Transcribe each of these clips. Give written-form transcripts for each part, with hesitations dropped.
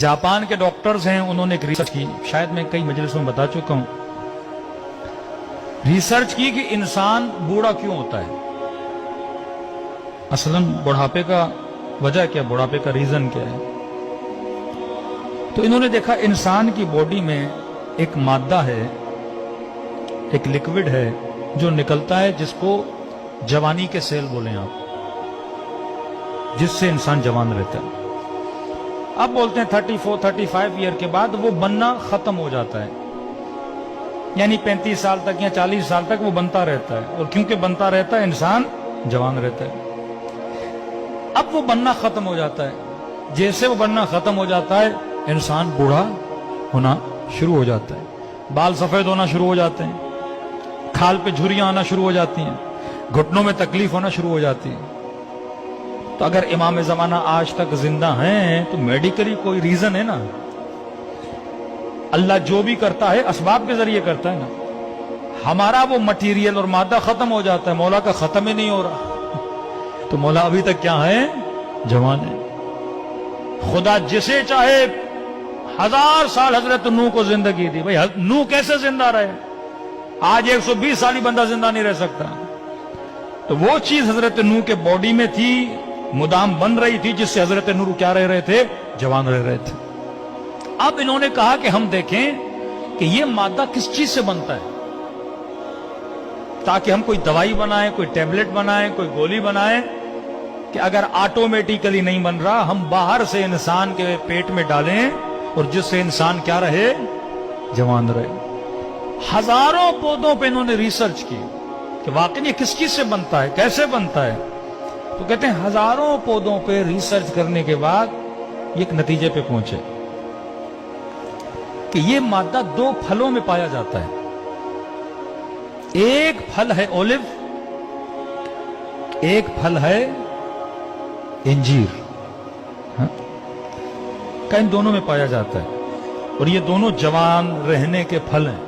Japan के doctors हैं, उन्होंने एक रिसर्च की, शायद मैं कई मजलिसों में बता चुका हूं, रिसर्च की कि इंसान बूढ़ा क्यों होता है। असलन बुढ़ापे का वजह क्या, बुढ़ापे का रीजन क्या है। तो इन्होंने देखा इंसान की बॉडी में एक मादा है, एक लिक्विड है जो निकलता है, जिसको जवानी के सेल बोलें आप, जिससे इंसान जवान रहता है। अब बोलते हैं 34-35 ईयर के बाद वो बनना खत्म हो जाता है, यानी 35 साल तक या 40 साल तक वो बनता रहता है, और क्योंकि बनता रहता है इंसान जवान रहता है। अब वो बनना खत्म हो जाता है, जैसे वो बनना खत्म हो जाता है इंसान बूढ़ा होना शुरू हो जाता है, बाल सफेद होना शुरू हो जाते हैं, खाल पे झुर्रियां आना शुरू हो जाती हैं, घुटनों में तकलीफ होना शुरू हो जाती है। तो अगर इमाम ज़माना आज तक जिंदा हैं तो मेडिकली कोई रीजन है ना। अल्लाह जो भी करता है असबाब के जरिए करता है ना। हमारा वो मटीरियल और मादा खत्म हो जाता है, मौला का खत्म ही नहीं हो रहा। तो मौला अभी तक क्या है, जवान है। खुदा जिसे चाहे 1000 साल हजरत नूह को जिंदगी दी, भाई नूह कैसे जिंदा रहे, आज 120 साल ही बंदा जिंदा नहीं रह सकता। तो वो चीज हजरत नूह के बॉडी में थी, मुदाम बन रही थी, जिससे हजरत नूह क्या रह रहे थे, जवान रह रहे थे। अब इन्होंने कहा कि हम देखें कि ये मादा किस चीज से बनता है, ताकि हम कोई दवाई बनाएं, कोई टैबलेट बनाएं, कोई गोली बनाएं, कि अगर ऑटोमेटिकली नहीं बन रहा, हम बाहर से इंसान के पेट में डालें और जिससे इंसान क्या रहे, जवान रहे। हजारों पौधों पे इन्होंने रिसर्च की कि वाकई ये किस चीज से बनता है, कैसे बनता है। तो कहते हैं हजारों पौधों पे रिसर्च करने के बाद एक नतीजे पे पहुंचे कि ये मादा 2 फलों में पाया जाता है। एक फल है ओलिव, एक फल है इंजीर। इन दोनों में पाया जाता है, और ये दोनों जवान रहने के फल हैं।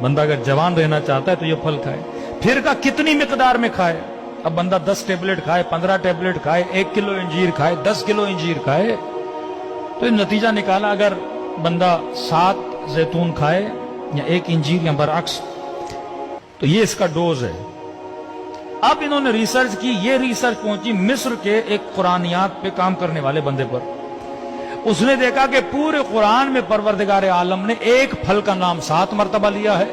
बंदा अगर जवान रहना चाहता है तो ये फल खाए। फिर का कितनी मिकदार में खाए। अब बंदा 10 टेबलेट खाए, 15 टेबलेट खाए, 1 किलो इंजीर खाए, 10 किलो इंजीर खाए, तो नतीजा निकाला अगर बंदा 7 जैतून खाए या 1 इंजीर या बरअक्स, तो ये इसका डोज है। अब इन्होंने रिसर्च की, ये रिसर्च पहुंची मिस्र के एक कुरानियात पे काम करने वाले बंदे पर। उसने देखा कि पूरे कुरान में परवरदिगार आलम ने एक फल का नाम 7 मरतबा लिया है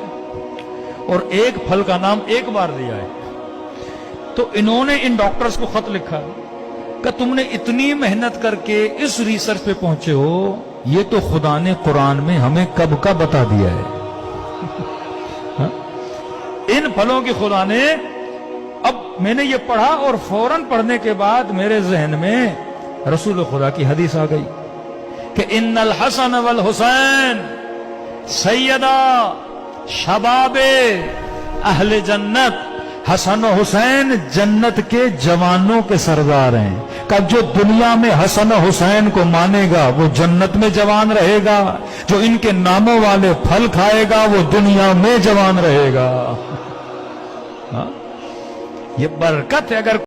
और एक फल का नाम 1 बार लिया है। तो इन्होंने इन डॉक्टर्स को खत लिखा कि तुमने इतनी मेहनत करके इस रिसर्च पे पहुंचे हो, ये तो खुदा ने कुरान में हमें कब का बता दिया है। इन फलों की खुदा ने, अब मैंने ये पढ़ा और फौरन पढ़ने के बाद मेरे जहन में रसूल खुदा की हदीस आ गई कि इन्नल हसन वल हुसैन सैयदा शबाबे अहले जन्नत। हसन और हुसैन जन्नत के जवानों के सरदार हैं। कब जो दुनिया में हसन और हुसैन को मानेगा वो जन्नत में जवान रहेगा, जो इनके नामों वाले फल खाएगा वो दुनिया में जवान रहेगा। ये बरकत है। अगर